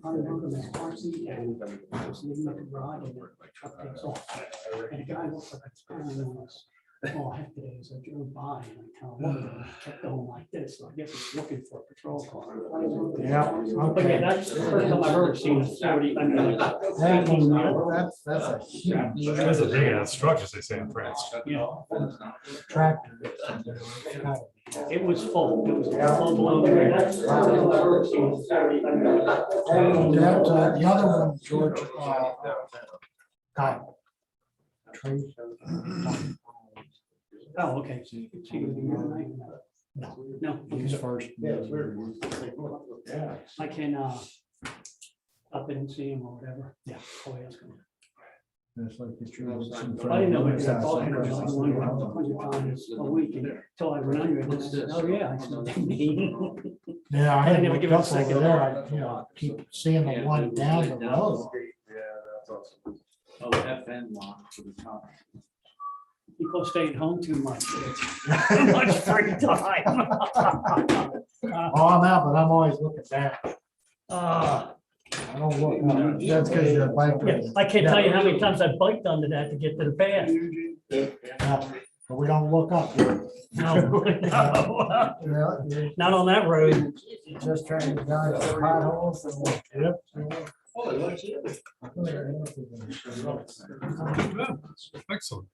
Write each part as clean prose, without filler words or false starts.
unload them at Quincy and I was leaving the garage and the truck takes off. And the guy looks like it's kind of oh, heck today as I drove by and I kind of looked and it kept going like this. So I guess he's looking for a patrol car. Yeah. But yeah, that's the first time I've ever seen a 40, I mean, That's a huge That's a big ass truck, as they say in France. yeah, tractor. it was full. It was full blown. That's the first time I've ever seen a 40, I mean, That, the other one, George, Kyle. Tree. oh, okay. So you can see it tonight. No, He's first. I can up in and see him or whatever. Yeah. Oh, yeah, it's good. Just like the tree. I didn't know what they were talking about, like 100 times a week until I went under it. And I said, oh, yeah. I said, me. Yeah, I I had never a give it a couple over second there. I keep seeing the one down the road. Oh, FN lock to the top. People staying home too much. Too much free time. Oh, I'm out, but I'm always looking back. Uh, I don't look. That's because you're a biker. yeah, I can't tell you how many times I biked under that to get to the path. Yeah, but we don't look up. No, no. Yeah, you're Not on that road. just trying to dodge the potholes. Yep. Excellent.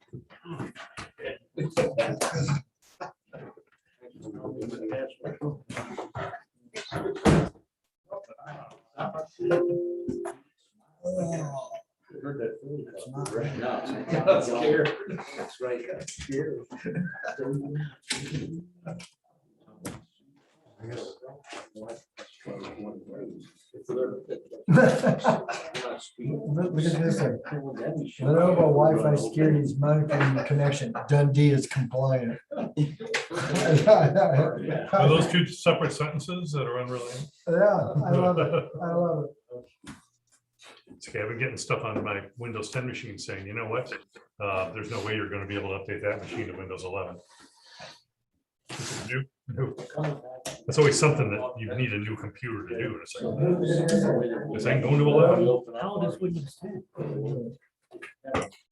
That's right. Look at this. Lenovo Wi-Fi security is monitoring the connection. Dundee is compliant. Are those two separate sentences that are unrelated? Yeah, I love it. I love it. It's okay. I've been getting stuff on my Windows 10 machine saying, you know what? There's no way you're going to be able to update that machine to Windows 11. No. That's always something that you need a new computer to do. And it's like, this ain't going to 11. How old is Windows 10?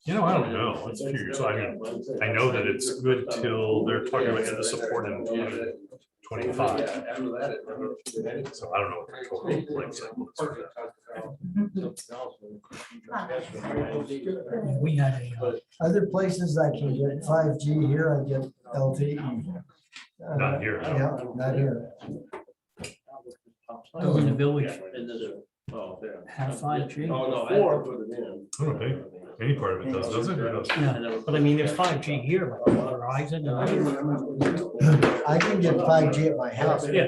You know, I don't know. It's a few years. So I mean, I know that it's good till they're talking about end of support in 2025. So I don't know what the total life cycle is for that. We had a, Other places I can get 5G, here I get LTE. Not here, no. Yeah, not here. oh, in the village Oh, yeah. have 5G. Oh, no, I put it in. I don't think any part of it does it? Or does it? Yeah, but I mean, there's 5G here, like Verizon. And I can get 5G at my house. Yeah,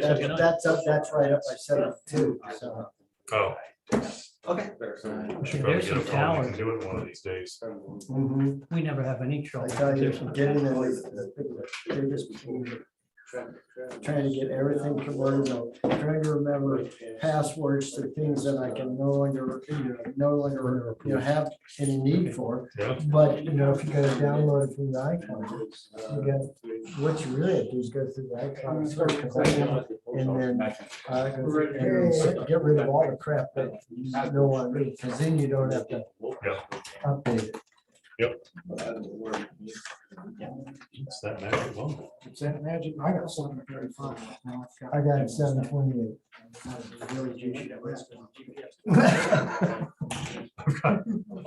so That's right up by 72. So. Oh, Okay. I should probably There's get a some phone. We towers. can do it one of these days. we never have any I trouble. tell you, There's some getting in towers. they're just trying to get everything converted, trying to remember passwords to things that I can no longer have any need for. Yeah. But, if you gotta download it from the iCloud, you got, what you really have to do is go through the iCloud search, and then go through and get rid of all the crap that you don't want to read, because then you don't have to Yeah. update it. It's that magic one. It's that magic. I got 735. I got 728.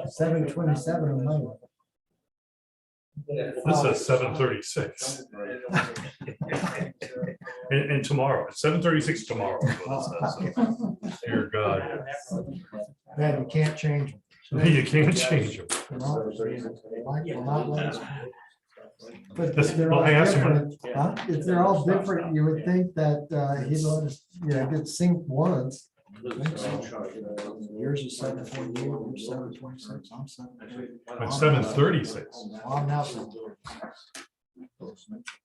727 on mine. This says 736. And tomorrow, 736 tomorrow. is what it says. So, dear God. Man, you can't change them. You can't change them. But This- if they're well, all I asked him- different, huh? If they're all different, you would think that he'd let us, get synced once. Yours is 748, yours 726, I'm 7. It's 736. I'm now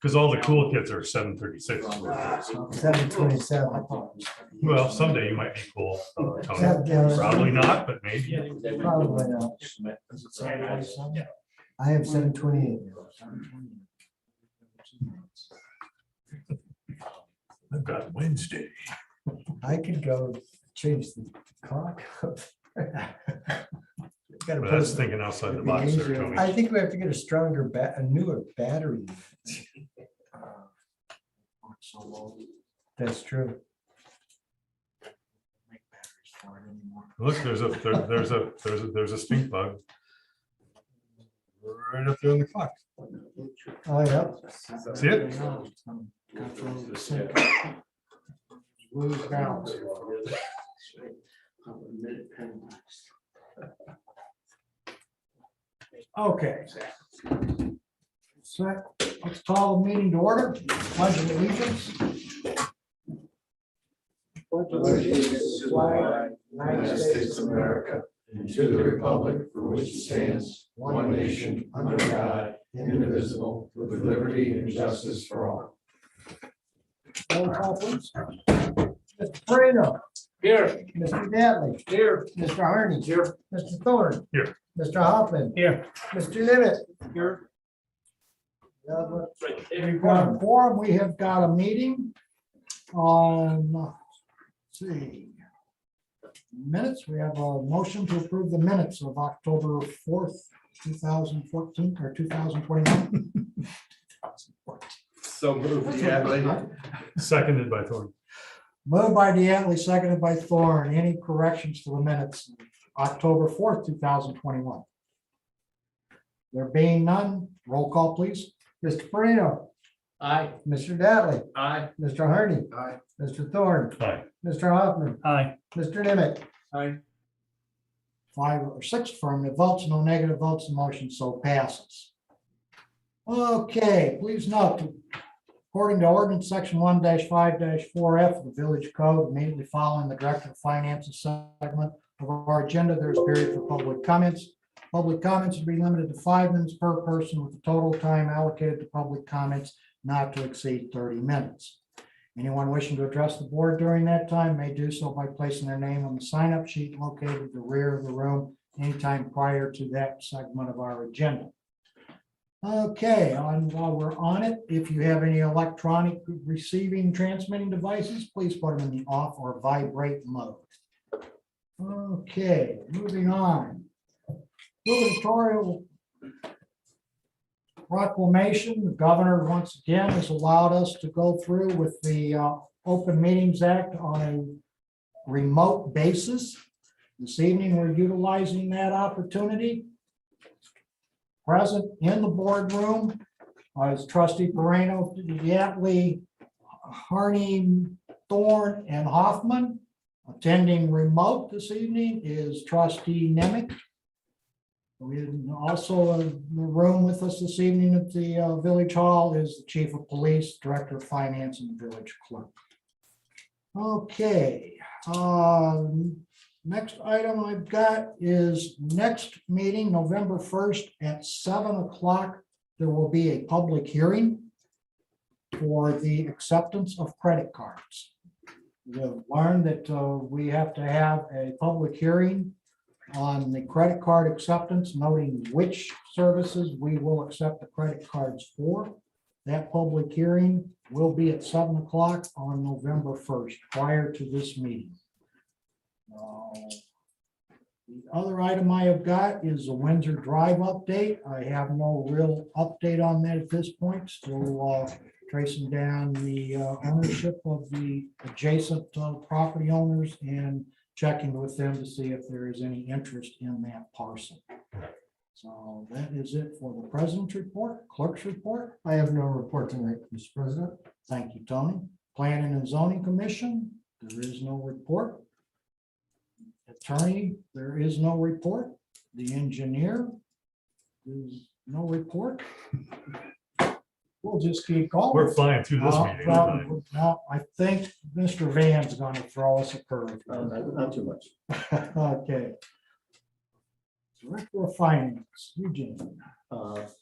Because all the cool kids are 736. 727. Well, someday you might be cool, Tony. Yeah. Probably not, but maybe. Probably not. I have 728. I've got Wednesday. I could go change the clock. Gotta But put that's it- thinking outside the it'd be box there, easier. Tony. I think we have to get a stronger a newer battery. That's true. Make batteries for it anymore. Look, there's a stink bug. Right up there on the clock. Oh, yeah. See it? Lose balance. Okay. So let's call the meeting to order. Pledge of allegiance. United States of America, and to the republic for which it stands, one nation, under God, indivisible, with liberty and justice for all. Roll call, please. Mr. Pareno. Here. Mr. Dattley. Here. Mr. Harney. Here. Mr. Thorne. Here. Mr. Hoffman. Here. Mr. Nimitz. Here. We've got a forum. We have got a meeting on, let's see, minutes. We have a motion to approve the minutes of October 4th, 2014 or 2021. So moved. Yeah. Seconded by Thorne. Moved by Deantley, seconded by Thorne. Any corrections to the minutes? October 4th, 2021. There being none, roll call, please. Mr. Pareno. Aye. Mr. Dattley. Aye. Mr. Harney. Aye. Mr. Thorne. Aye. Mr. Hoffman. Aye. Mr. Nimitz. Aye. 5 or 6 affirmative votes, no negative votes, the motion so passes. Okay, please note, according to ordinance section 1-5-4F of the Village Code, immediately following the Director of Finances segment of our agenda, there's a period for public comments. Public comments will be limited to 5 minutes per person, with the total time allocated to public comments not to exceed 30 minutes. Anyone wishing to address the board during that time may do so by placing their name on the sign-up sheet located at the rear of the room anytime prior to that segment of our agenda. Okay, and while we're on it, if you have any electronic receiving, transmitting devices, please put them in the off or vibrate mode. Okay, moving on. Gubernatorial Proclamation. The governor once again has allowed us to go through with the Open Meetings Act on a remote basis. This evening, we're utilizing that opportunity. Present in the boardroom is Trustee Pareno, Yatley, Harney, Thorne, and Hoffman. Attending remote this evening is Trustee Nemec. We also in the room with us this evening at the Village Hall is the Chief of Police, Director of Finance, and the Village Clerk. Okay, next item I've got is next meeting, November 1st at 7 o'clock. There will be a public hearing for the acceptance of credit cards. We've learned that we have to have a public hearing on the credit card acceptance, noting which services we will accept the credit cards for. That public hearing will be at 7 o'clock on November 1st, prior to this meeting. The other item I have got is a Windsor Drive update. I have no real update on that at this point. Still tracing down the ownership of the adjacent property owners and checking with them to see if there is any interest in that parcel. So that is it for the president's report, clerk's report. I have no report tonight, Mr. President. Thank you, Tony. Planning and Zoning Commission, there is no report. Attorney, there is no report. The engineer, there's no report. We'll just keep going. We're flying through this meeting. Well, I think Mr. Van's going to throw us a curve. Not too much. Okay. Director of Finance, Eugene.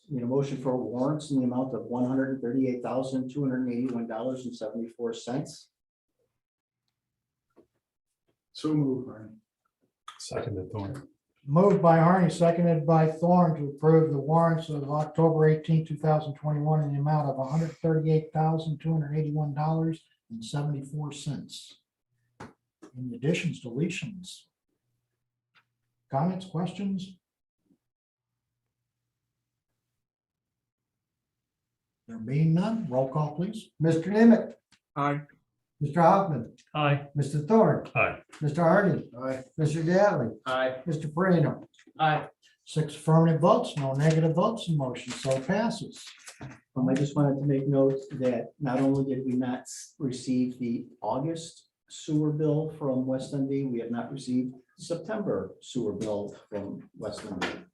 Need a motion for warrants in the amount of $138,281.74. So move, Brian. Seconded Thorne. Moved by Harney, seconded by Thorne to approve the warrants of October 18, 2021 in the amount of $138,281.74. Any additions, deletions? Comments, questions? There being none, roll call, please. Mr. Nimitz, Aye. Mr. Hoffman, Aye. Mr. Thorne, Aye. Mr. Hardy, Aye. Mr. Dattley, Aye. Mr. Farino. Aye. 6 affirmative votes, no negative votes, and motion so passes. I just wanted to make note that not only did we not receive the August sewer bill from West Dundee, we have not received September sewer bill from West Dundee.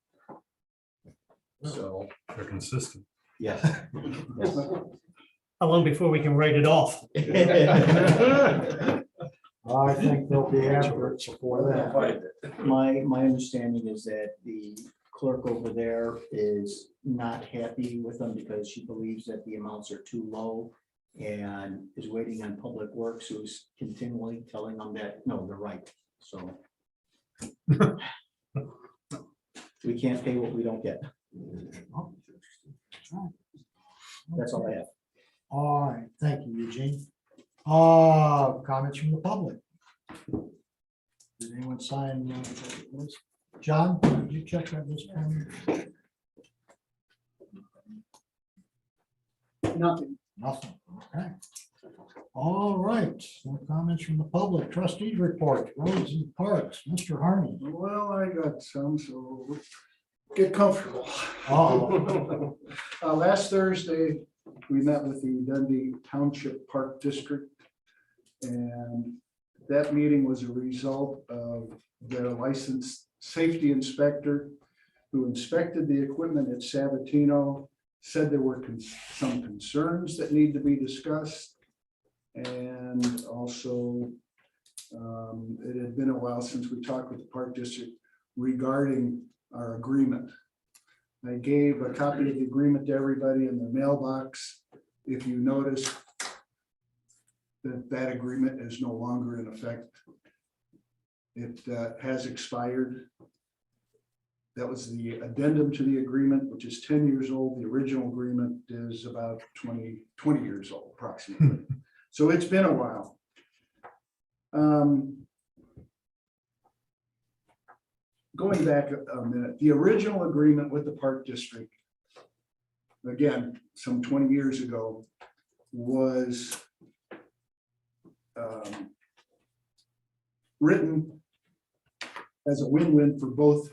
So, They're consistent. yes. How long before we can write it off? I think there'll be efforts for that. My understanding is that the clerk over there is not happy with them because she believes that the amounts are too low and is waiting on Public Works, who's continually telling them that, no, they're right. So we can't pay what we don't get. That's all I have. All right, thank you, Eugene. Comments from the public? Did anyone sign? This? John, did you check that this time? Nothing. Nothing, okay. All right, no comments from the public. Trustees report, roads and parks, Mr. Harmon. Well, I got some, so get comfortable. Oh, Last Thursday, we met with the Dundee Township Park District. And that meeting was a result of their licensed safety inspector who inspected the equipment at Sabatino, said there were some concerns that need to be discussed. And also, it had been a while since we talked with the Park District regarding our agreement. I gave a copy of the agreement to everybody in their mailbox. If you notice that agreement is no longer in effect. It has expired. That was the addendum to the agreement, which is 10 years old. The original agreement is about 20 years old approximately. So it's been a while. Going back a minute, the original agreement with the Park District, again, some 20 years ago, was written as a win-win for both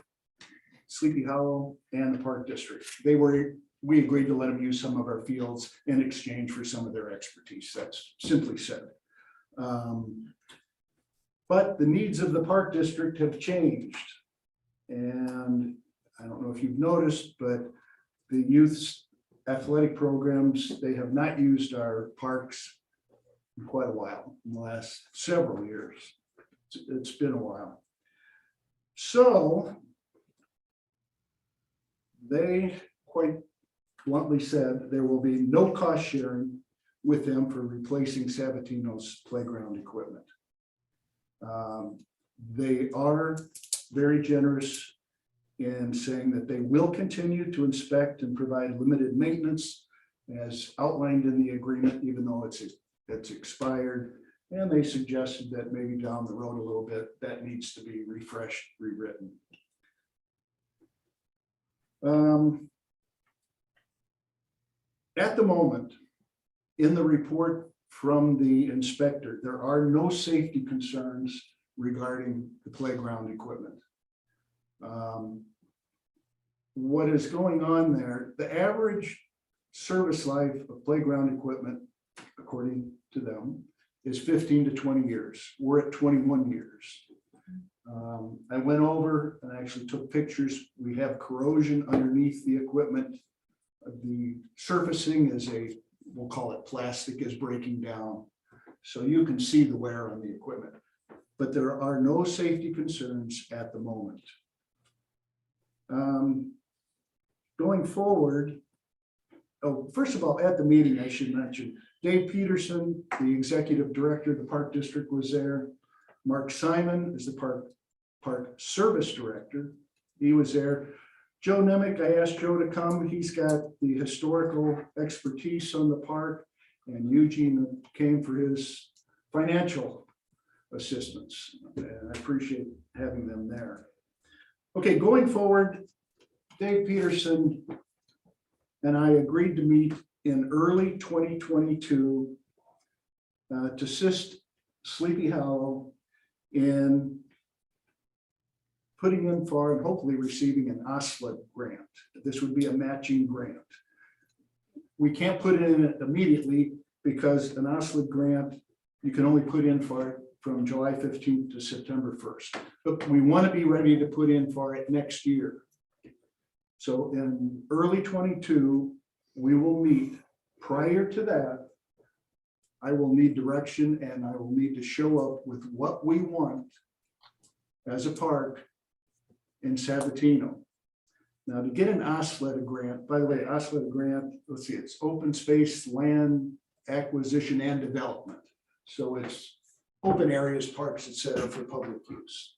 Sleepy Hollow and the Park District. We agreed to let them use some of our fields in exchange for some of their expertise. That's simply said. But the needs of the Park District have changed. And I don't know if you've noticed, but the youth's athletic programs, they have not used our parks in quite a while, in the last several years. It's been a while. So they quite bluntly said there will be no cost sharing with them for replacing Sabatino's playground equipment. They are very generous in saying that they will continue to inspect and provide limited maintenance as outlined in the agreement, even though it's expired. And they suggested that maybe down the road a little bit, that needs to be refreshed, rewritten. At the moment, in the report from the inspector, there are no safety concerns regarding the playground equipment. What is going on there, the average service life of playground equipment, according to them, is 15 to 20 years. We're at 21 years. I went over and actually took pictures. We have corrosion underneath the equipment. The surfacing is we'll call it plastic, is breaking down. So you can see the wear on the equipment. But there are no safety concerns at the moment. Going forward, first of all, at the meeting, I should mention, Dave Peterson, the executive director of the Park District, was there. Mark Simon is the Park Service Director. He was there. Joe Nemec, I asked Joe to come. He's got the historical expertise on the park, and Eugene came for his financial assistance. And I appreciate having them there. Okay, going forward, Dave Peterson and I agreed to meet in early 2022 to assist Sleepy Hollow in putting in for and hopefully receiving an OSLA grant. This would be a matching grant. We can't put it in immediately because an OSLA grant, you can only put in for it from July 15th to September 1st. But we want to be ready to put in for it next year. So in early 22, we will meet. Prior to that, I will need direction and I will need to show up with what we want as a park in Sabatino. Now, to get an OSLA grant, by the way, OSLA grant, let's see, it's open space, land acquisition and development. So it's open areas, parks, et cetera, for public use.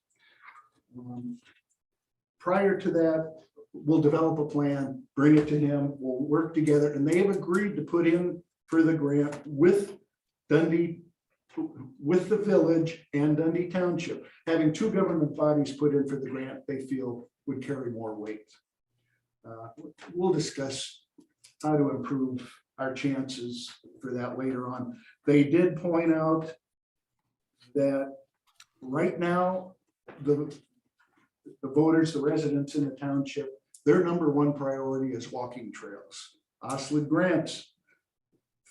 Prior to that, we'll develop a plan, bring it to him, we'll work together, and they have agreed to put in for the grant with Dundee, with the village and Dundee Township. Having two government bodies put in for the grant, they feel would carry more weight. We'll discuss how to improve our chances for that later on. They did point out that right now, the voters, the residents in the township, their number one priority is walking trails. OSLA grants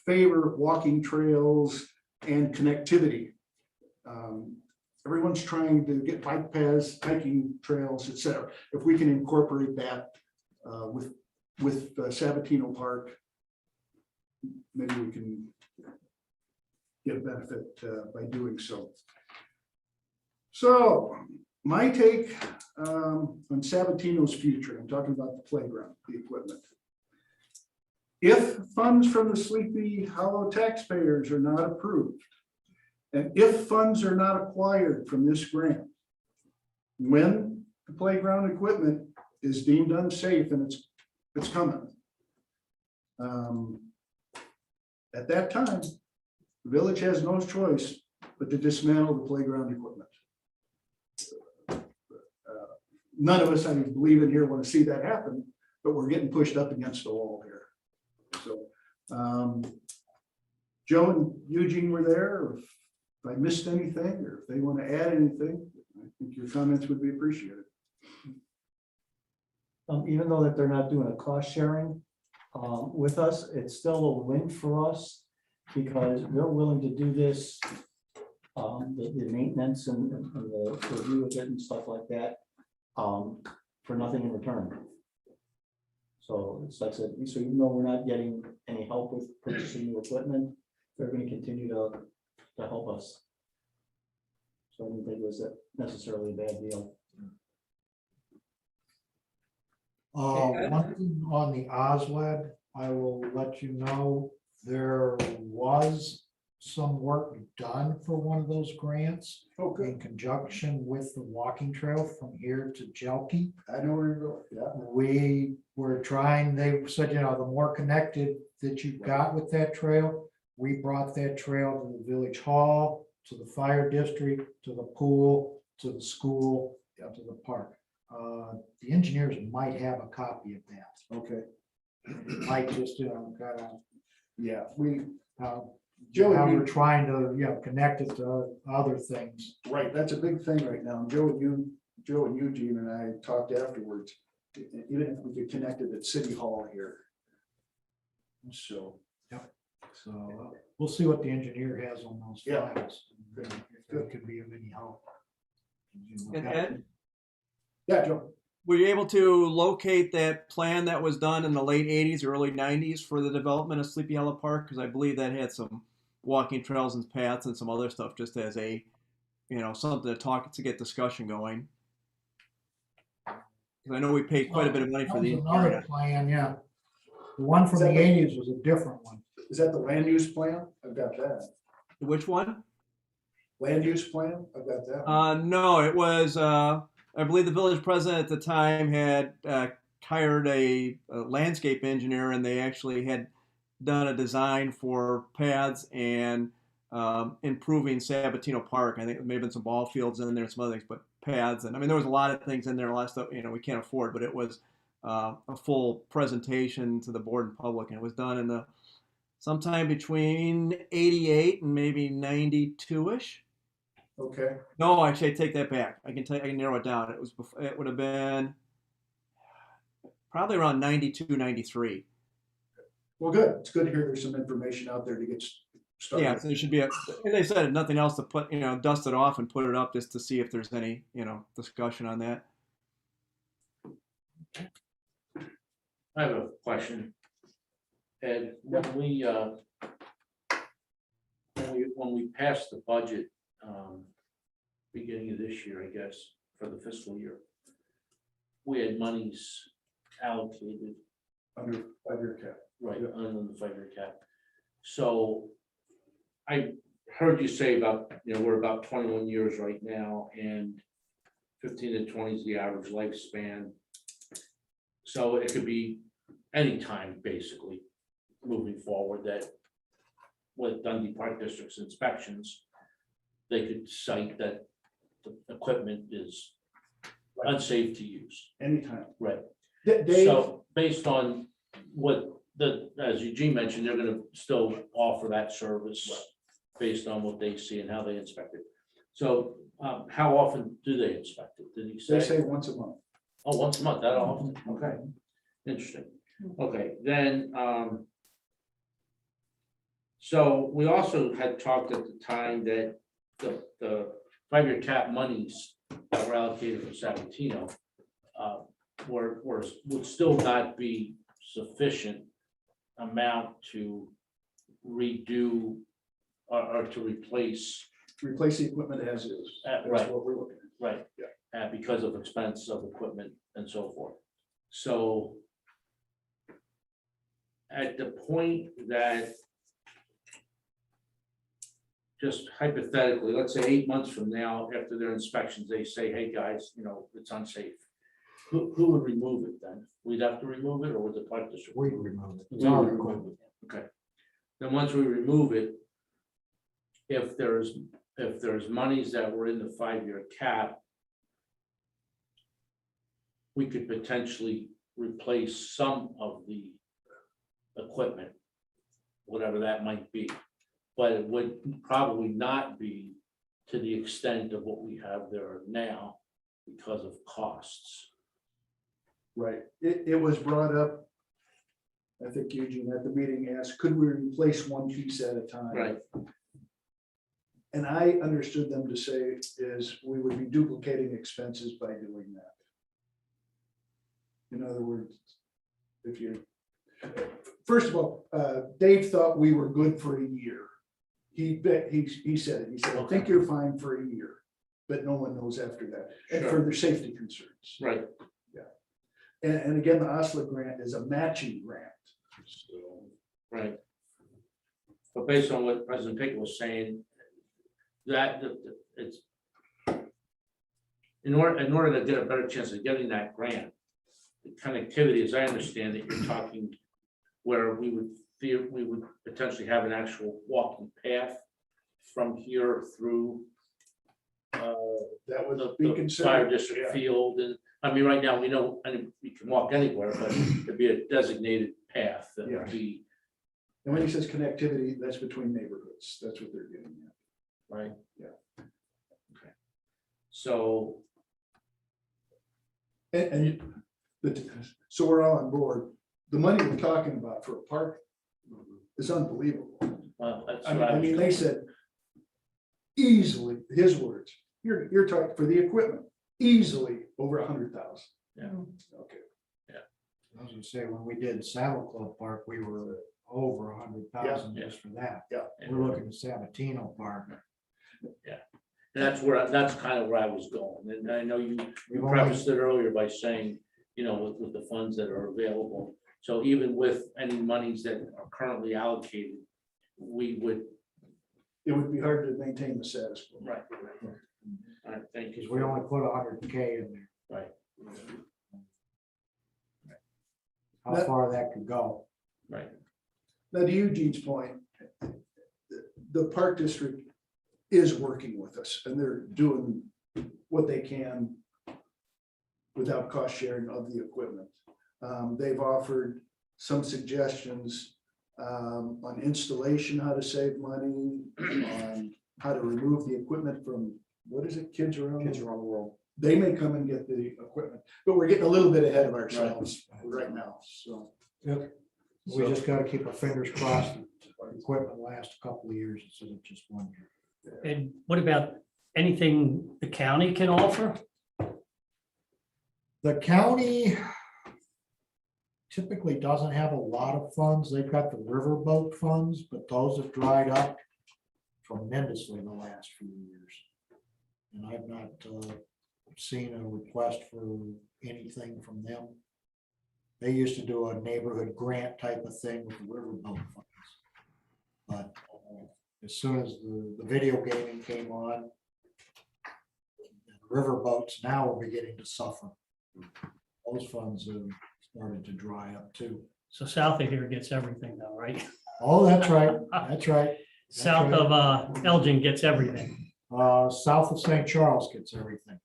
favor walking trails and connectivity. Everyone's trying to get bike paths, hiking trails, et cetera. If we can incorporate that with Sabatino Park, maybe we can get a benefit by doing so. So my take on Sabatino's future, I'm talking about the playground, the equipment. If funds from the Sleepy Hollow taxpayers are not approved, and if funds are not acquired from this grant, when the playground equipment is deemed unsafe and it's coming, at that time, the village has no choice but to dismantle the playground equipment. None of us, I believe in here, want to see that happen, but we're getting pushed up against the wall here. So Joe and Eugene were there. If I missed anything, or if they want to add anything, I think your comments would be appreciated. Even though that they're not doing a cost sharing with us, it's still a win for us because they're willing to do this, the maintenance and the review of it and stuff like that, for nothing in return. So it's like I said, so even though we're not getting any help with purchasing new equipment, they're going to continue to help us. So I didn't think it was necessarily a bad deal. One thing on the OSLED, I will let you know, there was some work done for one of those grants Okay, in conjunction with the walking trail from here to Jelke. I know where you're going. Yeah. We were trying, they said, you know, the more connected that you got with that trail, we brought that trail to the village hall, to the fire district, to the pool, to the school, to the park. The engineers might have a copy of that. Okay. Might just, you know, kind of, Yeah, we, Joe, how we're trying to, you know, connect it to other things. right, that's a big thing right now. Joe and Eugene and I talked afterwards, even if we could connect it at City Hall here. So. So we'll see what the engineer has on those Yeah. files. If that could be of any help. And Ed, Yeah, Joe. were you able to locate that plan that was done in the late 80s, early 90s for the development of Sleepy Hollow Park? Because I believe that had some walking trails and paths and some other stuff just as a, you know, something to get discussion going. Because I know we paid quite a bit of money for That was the another plan, yeah. The one from the 80s was a different one. Is that the land use plan? I've got that. Which one? Land use plan? I've got that. No, it was, I believe the village president at the time had hired a landscape engineer, and they actually had done a design for paths and improving Sabatino Park. I think there may have been some ball fields in there and some other things, but paths. And I mean, there was a lot of things in there, a lot of stuff, we can't afford, but it was a full presentation to the board and public. And it was done in the sometime between 88 and maybe 92-ish. Okay, No, actually, I take that back. I can narrow it down. It was it would have been probably around 92, 93. well, good. It's good to hear there's some information out there to get started. Yeah, so there should be as I said, if nothing else, to put, dust it off and put it up just to see if there's any, discussion on that. I have a question. Ed, when we passed the budget, beginning of this year, I guess, for the fiscal year, we had monies allocated, Under 5-year cap. right, under the 5-year cap. So I heard you say about, we're about 21 years right now, and 15 to 20 is the average lifespan. So it could be any time, basically, moving forward, that with Dundee Park District's inspections, they could cite that the equipment is unsafe to use. Anytime. Right. Dave, So based on what as Eugene mentioned, they're gonna still offer that service based on what they see and how they inspect it. So how often do they inspect it? Did he they say? say once a month. Oh, once a month, that often? Okay, interesting. Okay, then, so we also had talked at the time that the 5-year cap monies that were allocated for Sabatino would still not be sufficient amount to redo or to replace. Replace the equipment as is. That's Right. what we're looking at. Right. Because of expense of equipment and so forth. So at the point that, just hypothetically, let's say 8 months from now, after their inspections, they say, hey, guys, it's unsafe. Who would remove it then? We'd have to remove it, or would the park district? We remove it. It's We our would equipment. remove it. Okay. Then once we remove it, if there's monies that were in the 5-year cap, we could potentially replace some of the equipment, whatever that might be. But it would probably not be to the extent of what we have there now because of costs. Right. It was brought up, I think Eugene at the meeting asked, could we replace one piece at a time? Right. And I understood them to say is we would be duplicating expenses by doing that. In other words, if you, first of all, Dave thought we were good for a year. He said it. He said, I think you're fine for a year, but no one knows after that. And Sure. for their safety concerns. Right. And again, the OSLA grant is a matching grant. Right. But based on what President Pickett was saying, that it's in order to get a better chance of getting that grant, the connectivity, as I understand it, you're talking where we would potentially have an actual walking path from here through That would the be fire considered. district field. And I mean, right now, we know, and we can walk anywhere, but it'd be a designated path that would be, And when he says connectivity, that's between neighborhoods. That's what they're getting at. right? Yeah. Okay. So, So we're all on board. The money we're talking about for a park is unbelievable. well, that's I what mean, I was. they said easily, his words, you're talking for the equipment, easily over 100,000. Yeah. Okay. I was gonna say, when we did Saddle Club Park, we were over 100,000 Yeah. just for that. Yeah. We're looking at Sabatino Park. And that's kind of where I was going. And I know you We've only, prefaced it earlier by saying, with the funds that are available. So even with any monies that are currently allocated, we would. It would be hard to maintain the status quo. Right. All right, thank because you. we only put 100K in there. Right, How That- far that could go. right. Now, to Eugene's point, the park district is working with us and they're doing what they can without cost sharing of the equipment. They've offered some suggestions on installation, how to save money, on how to remove the equipment from, what is it, Kids Around the World. They may come and get the equipment, but we're getting a little bit ahead of ourselves right now, so. Yep. We just gotta keep our fingers crossed that the equipment lasts a couple of years instead of just 1 year. And what about anything the county can offer? The county typically doesn't have a lot of funds. They've got the riverboat funds, but those have dried up tremendously in the last few years. And I've not seen a request for anything from them. They used to do a neighborhood grant type of thing with the riverboat funds. But as soon as the video gaming came on, riverboats now are beginning to suffer. Those funds have started to dry up too. So south of here gets everything though, right? Oh, that's right. That's right. South of Elgin gets everything. South of St. Charles gets everything.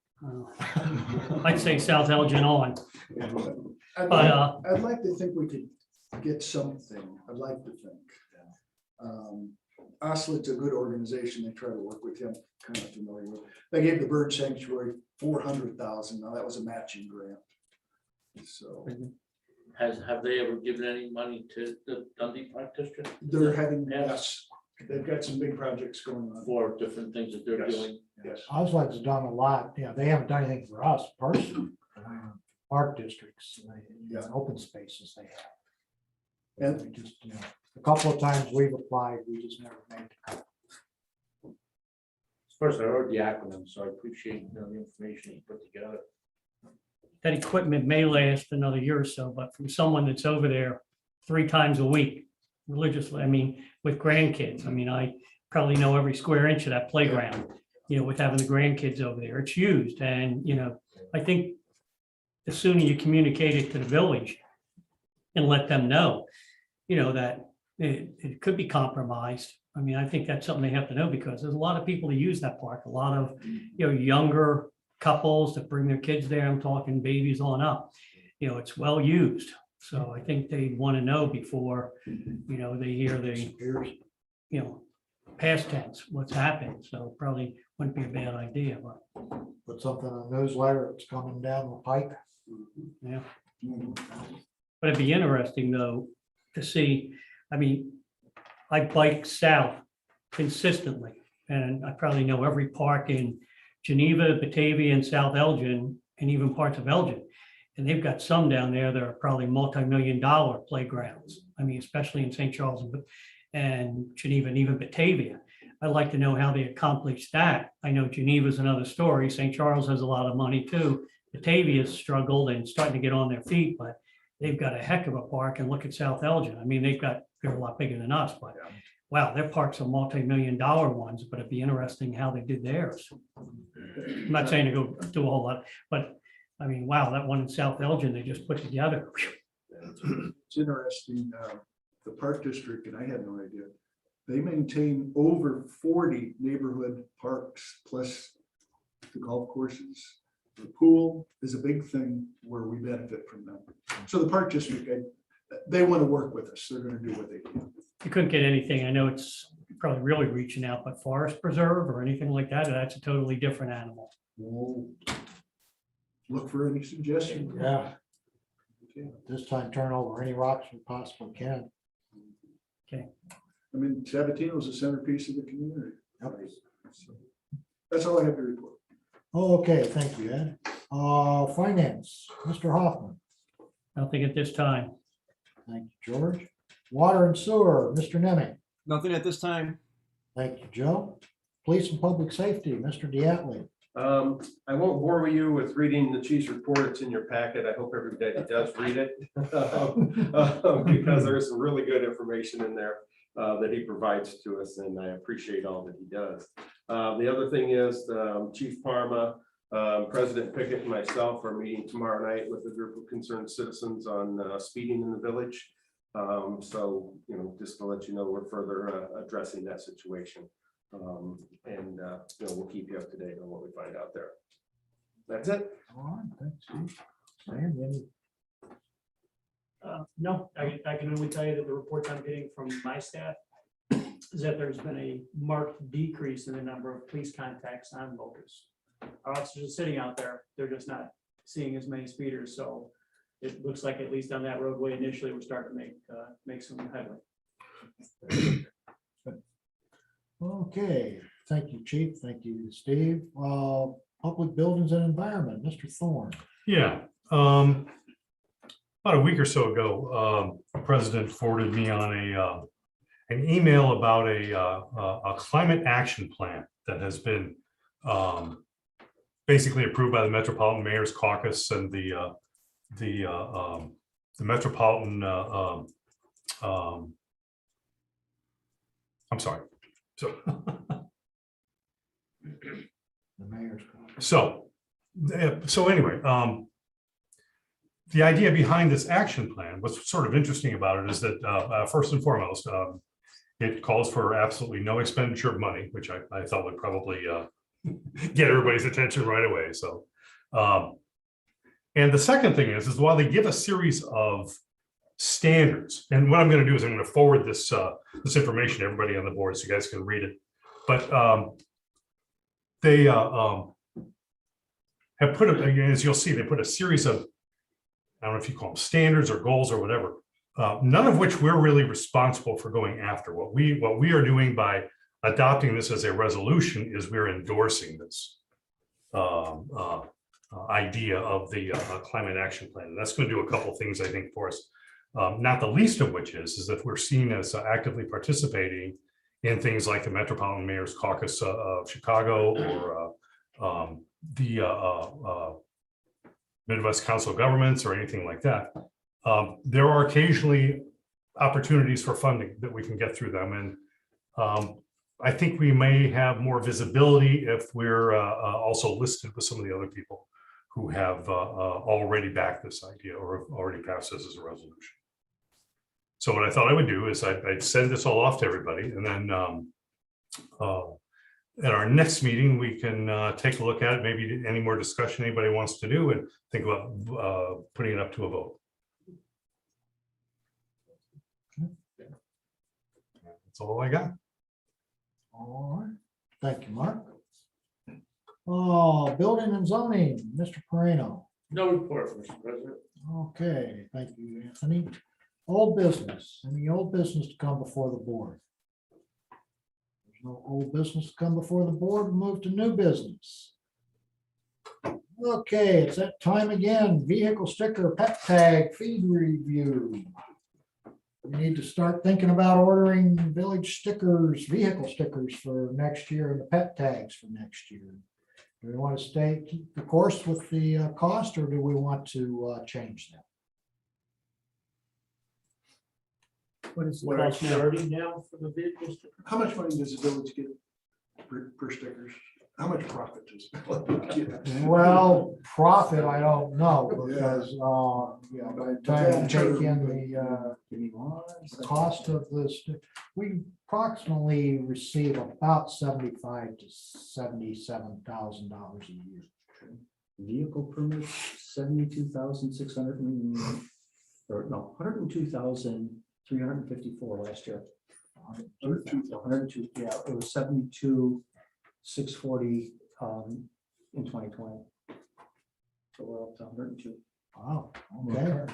I'd say South Elgin on, I'd but like to think we could get something, I'd like to think. Oslet's a good organization, they try to work with him, kind of familiar with. They gave the bird sanctuary 400,000, now that was a matching grant. So Have they ever given any money to the Dundee Park District? they're having, yes, they've got some big projects going on. For different things that they're Yes. doing? Yes. Oswald's done a lot. Yeah, they haven't done anything for us personally. Park districts, Yeah. open spaces they have. And We just, a couple of times we've applied, we just never made the cut. First, I heard the acronym, so I appreciate the information you put together. that equipment may last another year or so, but from someone that's over there 3 times a week religiously, I mean, with grandkids, I mean, I probably know every square inch of that playground, with having the grandkids over there, it's used. And, I think the sooner you communicate it to the village and let them know, that it could be compromised. I mean, I think that's something they have to know because there's a lot of people that use that park, a lot of, younger couples that bring their kids there. I'm talking babies on up. It's well used. So I think they want to know before, they hear the, past tense, what's happened. So probably wouldn't be a bad idea, but Put something on the newsletter, it's coming down the pipe. yeah. But it'd be interesting though, to see, I mean, I bike south consistently and I probably know every park in Geneva, Batavia, and South Elgin, and even parts of Elgin. And they've got some down there that are probably multi-million-dollar playgrounds. I mean, especially in St. Charles and Geneva and even Batavia. I'd like to know how they accomplished that. I know Geneva's another story. St. Charles has a lot of money too. Batavia's struggled and starting to get on their feet, but they've got a heck of a park. And look at South Elgin. I mean, they're a lot bigger than us, but wow, their parks are multi-million-dollar ones, but it'd be interesting how they did theirs. I'm not saying to go do a whole lot, but I mean, wow, that one in South Elgin, they just put together. it's interesting, the park district, and I had no idea, they maintain over 40 neighborhood parks plus the golf courses. The pool is a big thing where we benefit from them. So the park district, they want to work with us. They're going to do what they can. You couldn't get anything. I know it's probably really reaching out, but forest preserve or anything like that, that's a totally different animal. We'll look for any suggestions. Yeah. This time turn over any rocks we possibly can. I mean, Sabatino is a centerpiece of the community. Yep. So, that's all I have to report. Okay, thank you, Ed. Finance, Mr. Hoffman. Nothing at this time. Thank you, George. Water and sewer, Mr. Neming. Nothing at this time. Thank you, Joe. Police and public safety, Mr. Diatley. I won't bore you with reading the chief's report. It's in your packet. I hope everybody does read it. Because there is some really good information in there that he provides to us, and I appreciate all that he does. The other thing is Chief Parma, President Pickett and myself are meeting tomorrow night with a group of concerned citizens on speeding in the village. So, just to let you know, we're further addressing that situation. And we'll keep you up to date on what we find out there. That's it. All right, thanks, Steve. Stan, any No, I can only tell you that the reports I'm getting from my staff is that there's been a marked decrease in the number of police contacts on Locust. Our officers are sitting out there, they're just not seeing as many speeders, so it looks like at least on that roadway initially, we're starting to make some headway. Okay, thank you, Chief. Thank you, Steve. Public buildings and environment, Mr. Thorne. Yeah, about a week or so ago, the president forwarded me on an email about a climate action plan that has been basically approved by the Metropolitan Mayor's Caucus and the Metropolitan. I'm sorry. So. The mayor's. So anyway, the idea behind this action plan, what's sort of interesting about it is that first and foremost, it calls for absolutely no expenditure of money, which I thought would probably get everybody's attention right away. So, and the second thing is while they give a series of standards, and what I'm going to do is I'm going to forward this this information to everybody on the board so you guys can read it. But they have put, as you'll see, they put a series of, I don't know if you call them standards or goals or whatever, none of which we're really responsible for going after. What we are doing by adopting this as a resolution is we're endorsing this idea of the climate action plan. And that's going to do a couple of things, I think, for us. Not the least of which is that we're seen as actively participating in things like the Metropolitan Mayor's Caucus of Chicago or the Midwest Council of Governments or anything like that. There are occasionally opportunities for funding that we can get through them. And I think we may have more visibility if we're also listed with some of the other people who have already backed this idea or have already passed this as a resolution. So what I thought I would do is I'd send this all off to everybody, and then at our next meeting, we can take a look at it, maybe any more discussion anybody wants to do, and think about putting it up to a vote. That's all I got. All right, thank you, Mark. Oh, building and zoning, Mr. Moreno. No report, Mr. President. Okay, thank you, Anthony. Old business, any old business to come before the board? There's no old business to come before the board, we'll move to new business. Okay, it's that time again, vehicle sticker pet tag feed review. We need to start thinking about ordering village stickers, vehicle stickers for next year and the pet tags for next year. Do we want to keep the course with the cost, or do we want to change that? What is the cost already now for the vehicles? How much money does the village get per stickers? How much profit does the village get? Well, profit, I don't know, because, by the time you take in the cost of this, we approximately receive about $75,000 to $77,000 a year. Vehicle permits, 72,600 or no, 102,354 last year. 102, yeah, it was 72,640 in 2020. So we're up to 102. Wow, okay.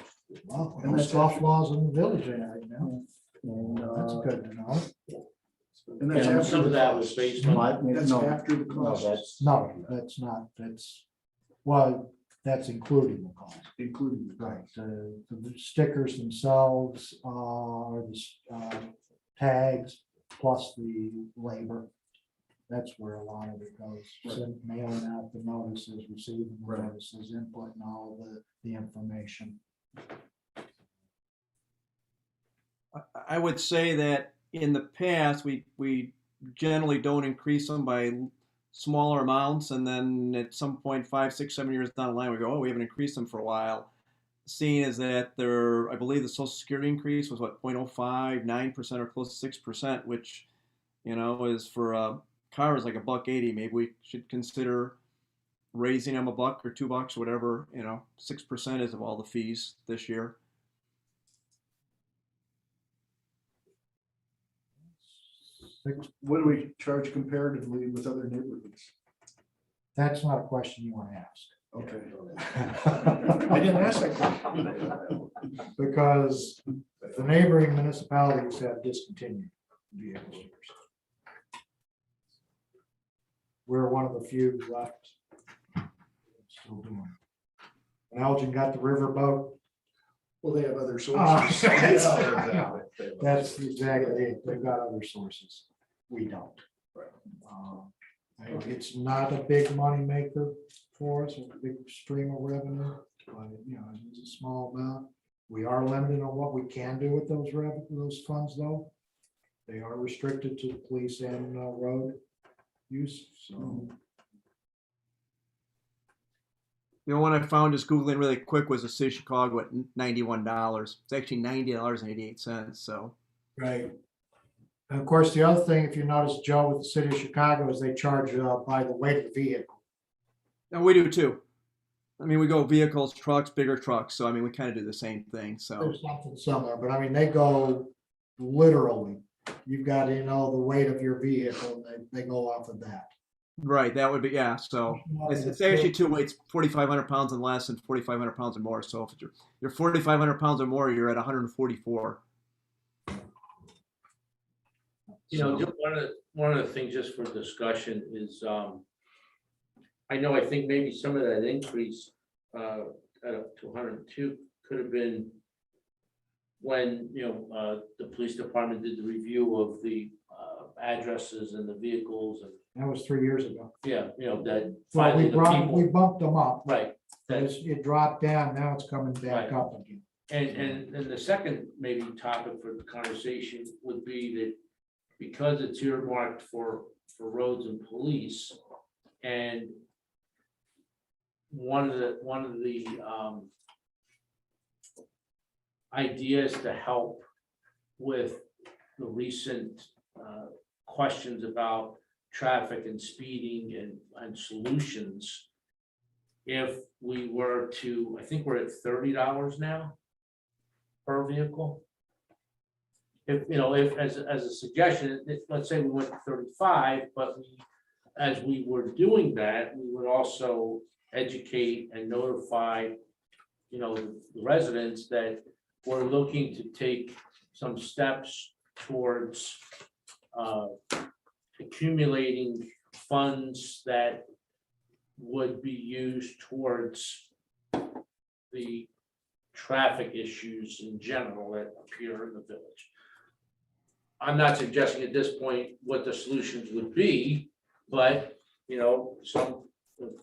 Wow, And no that's scoff after- laws in the village right now. And That's good to know. And that's And after some of the that cost. was based on, That's no, after the no, cost, No, that's not, well, that's including the cost. including the Right, cost. the stickers themselves, or the tags, plus the labor. That's where a lot of it goes. So mailing out the notices, receiving the notices, inputting all of the information. I would say that in the past, we generally don't increase them by smaller amounts, and then at some point, 5, 6, 7 years down the line, we go, oh, we haven't increased them for a while. seeing is that I believe the social security increase was what, 0.05, 9% or close to 6%, which, is for cars like $1.80. Maybe we should consider raising them $1 or $2, whatever, 6% is of all the fees this year. What do we charge comparatively with other neighborhoods? That's not a question you want to ask. Okay. I didn't ask that question. Because the neighboring municipalities have discontinued vehicle stickers. We're one of the few left. Still doing it. When Elgin got the riverboat. Well, they have other Ah, sources. That's exactly it. They've got other sources. We don't. It's not a big money maker for us, a big stream of revenue, but it's a small amount. We are limited on what we can do with those funds, though. They are restricted to the police and road use. So The one I found just Googling really quick was the city of Chicago at $91. It's actually $90.88. So right. And of course, the other thing, if you notice, Joe, with the city of Chicago, is they charge by the weight of the vehicle. and we do too. I mean, we go vehicles, trucks, bigger trucks. So I mean, we kind of do the same thing. So There's something similar, but I mean, they go literally. You've got, the weight of your vehicle, and they go off of that. right, that would be So it's actually two weights: 4,500 pounds and less, and 4,500 pounds or more. So if you're 4,500 pounds or more, you're at 144. Just one of the things just for discussion is, I think maybe some of that increase to 102 could have been when, the police department did the review of the addresses and the vehicles and, That was 3 years ago. that Well, finally the we people, bumped them up. right. That's, It dropped down, now it's coming back Right. up again. and the second maybe topic for the conversation would be that because it's earmarked for roads and police, and one of the ideas to help with the recent questions about traffic and speeding and solutions. If we were to, I think we're at $30 now per vehicle. If as a suggestion, let's say we went to 35, but as we were doing that, we would also educate and notify, the residents that we're looking to take some steps towards accumulating funds that would be used towards the traffic issues in general that appear in the village. I'm not suggesting at this point what the solutions would be, but,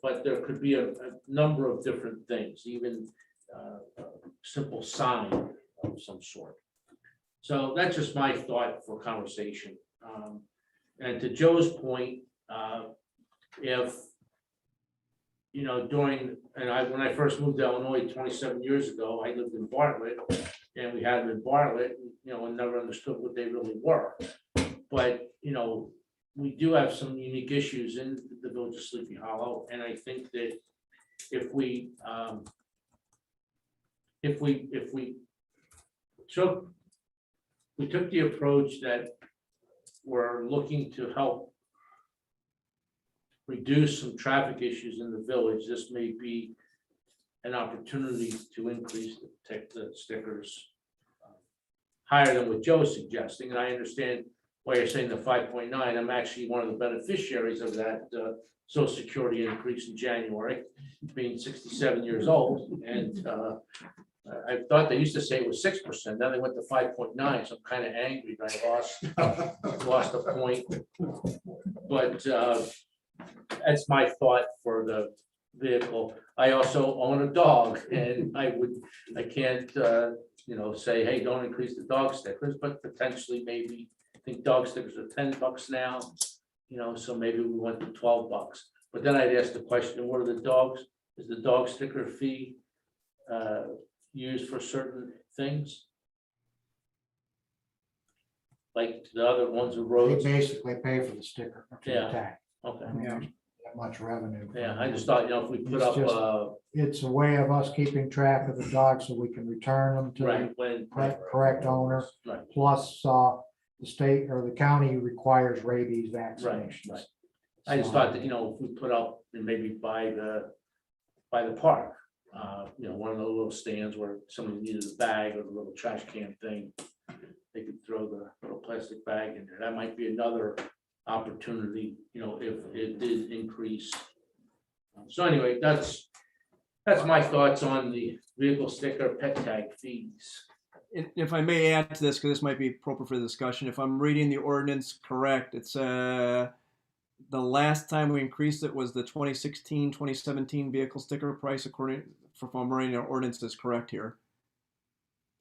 but there could be a number of different things, even a simple sign of some sort. So that's just my thought for conversation. And to Joe's point, if, when I first moved to Illinois 27 years ago, I lived in Bartlett, and we had them in Bartlett, and never understood what they really were. But, we do have some unique issues in the village of Sleepy Hollow, and I think that if we took the approach that we're looking to help reduce some traffic issues in the village, this may be an opportunity to increase the stickers higher than what Joe's suggesting. And I understand why you're saying the 5.9. I'm actually one of the beneficiaries of that Social Security increase in January, being 67 years old. And I thought they used to say it was 6%. Now they went to 5.9. So I'm kind of angry that I lost a point. But that's my thought for the vehicle. I also own a dog, and I can't say, hey, don't increase the dog stickers, but potentially maybe I think dog stickers are $10 now, so maybe we went to $12. But then I'd ask the question, what are the dogs? Is the dog sticker fee used for certain things? Like the other ones, the They roads? basically pay for the sticker. for the Yeah. tag. Okay, I mean, there's not that much revenue. yeah, I just thought, if we put It's up, just- It's a way of us keeping track of the dogs so we can return them to right, the when. correct owner. Right, Plus, the state or the county requires rabies right. vaccinations. I just thought that, if we put up, and maybe by the park, one of those little stands where somebody needed a bag or the little trash can thing, they could throw the little plastic bag in there. That might be another opportunity, if it did increase. So anyway, that's my thoughts on the vehicle sticker pet tag fees. If I may add to this, because this might be appropriate for the discussion, if I'm reading the ordinance correct, it's the last time we increased it was the 2016, 2017 vehicle sticker price, according, if I'm reading the ordinance is correct here.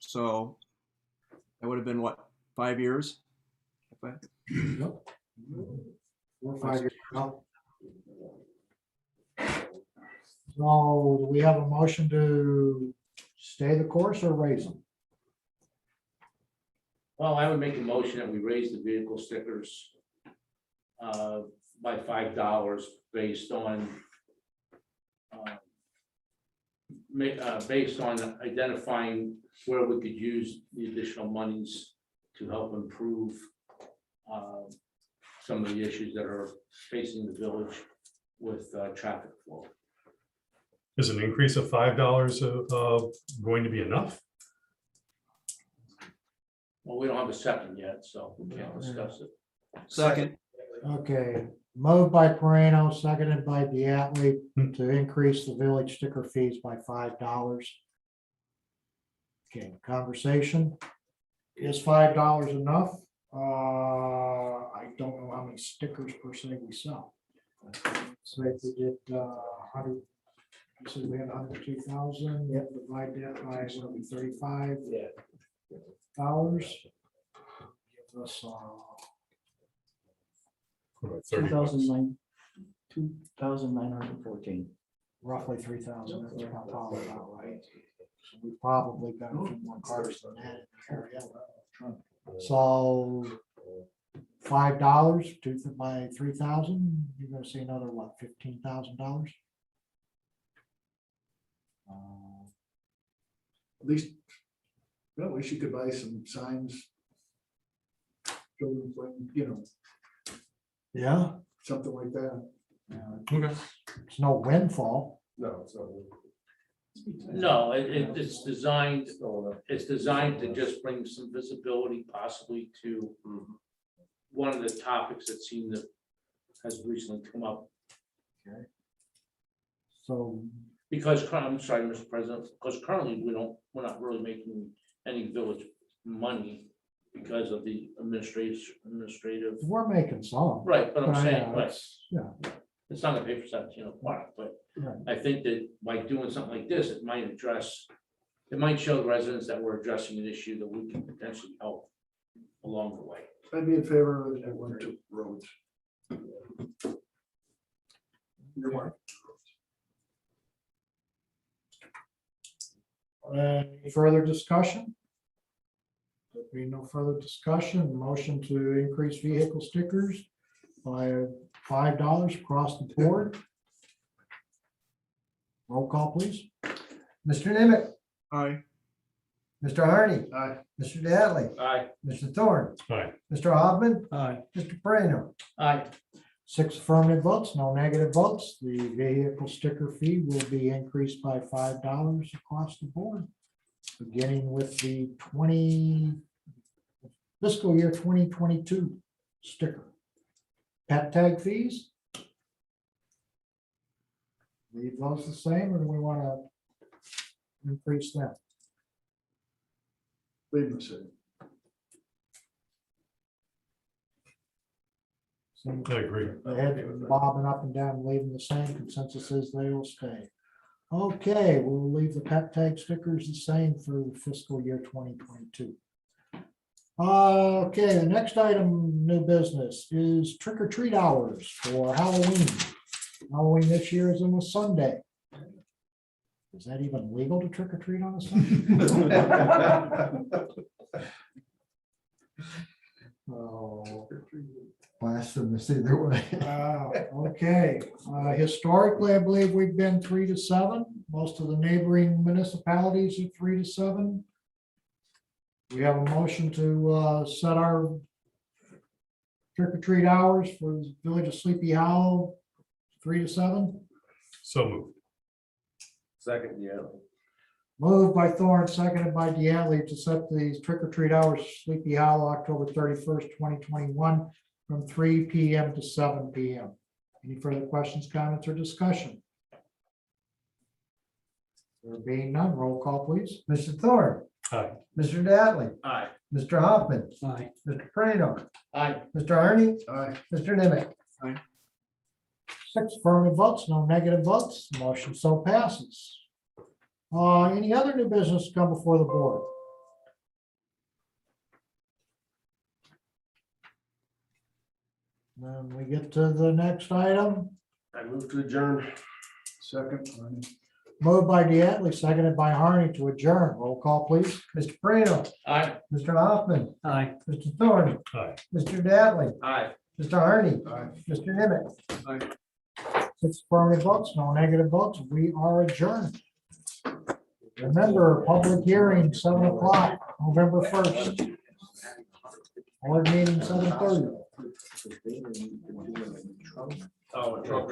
So that would have been what, 5 years? Yep. 4 or 5 years ago. So do we have a motion to stay the course or raise them? Well, I would make a motion that we raise the vehicle stickers by $5 based on identifying where we could use the additional monies to help improve some of the issues that are facing the village with traffic flow. Is an increase of $5 going to be enough? Well, we don't have a second yet, so we can't discuss it. Second. Okay, moved by Moreno, seconded by Diatley to increase the village sticker fees by $5. Okay, conversation. Is $5 enough? I don't know how many stickers per se we sell. So if we did 100, so we had 102,000, yep, divide that by, what are we, 35? Yeah. Dollars. Give us, About 30 bucks. 2,914. roughly 3,000, that's probably about right. So we probably got a few more cars than that in the area. So $5 by 3,000, you're gonna see another, what, $15,000? At least, well, at least you could buy some signs. Children's lane, Yeah. something like that. Okay. It's no windfall. No, it's not. No, it's designed to just bring some visibility possibly to one of the topics that has recently come up. So, Because, I'm sorry, Mr. President, because currently we're not really making any village money because of the administrative. we're making some. Right, but I'm But, saying, yeah, right, it's- Yeah. it's not gonna pay for 17 Park, but Right. I think that by doing something like this, it might show the residents that we're addressing an issue that we can potentially help along the way. I'd be in favor of it at 1-2 roads. Your mark. Any further discussion? There'll be no further discussion. Motion to increase vehicle stickers by $5 across the board. Roll call, please. Mr. Nimitz, Aye. Mr. Harney, Aye. Mr. Dattley, Aye. Mr. Thorne, Aye. Mr. Hoffman, Aye. Mr. Moreno. Aye. 6 affirmative votes, no negative votes. The vehicle sticker fee will be increased by $5 across the board, beginning with the fiscal year 2022 sticker. Pet tag fees? Leave those the same, or do we want to increase them? Leave them sitting. Seems I agree. the head bobbing up and down, leaving the same. Consensus is they will stay. Okay, we'll leave the pet tag stickers the same for the fiscal year 2022. Okay, the next item, new business, is trick or treat hours for Halloween. Halloween this year is on a Sunday. Is that even legal to trick or treat on a Sunday? Oh, Blasphemous either way. okay. Historically, I believe we've been 3-7. Most of the neighboring municipalities are 3-7. We have a motion to set our trick or treat hours for the Village of Sleepy Hollow, 3-7. So moved. Second, yeah. Moved by Thorne, seconded by Deanne to set the trick or treat hours, Sleepy Hollow, October 31st, 2021, from 3 PM to 7 PM. Any further questions, comments, or discussion? There being none, roll call, please. Mr. Thorne, Aye. Mr. Dattley, Aye. Mr. Hoffman, Aye. Mr. Prano, Aye. Mr. Arnie, Aye. Mr. Nimitz. 6 affirmative votes, no negative votes, motion so passes. Any other new business to come before the board? Then we get to the next item, I move to adjourn. Second, Arnie. moved by Deatley, seconded by Harney to adjourn. Roll call, please. Mr. Prano, Aye. Mr. Hoffman, Aye. Mr. Thorne, Aye. Mr. Dattley, Aye. Mr. Arnie, Aye. Mr. Nimitz. 6 affirmative votes, no negative votes. We are adjourned. Remember, public hearing, 7 o'clock, November 1st. Board meeting, 7:30. Oh, Trump.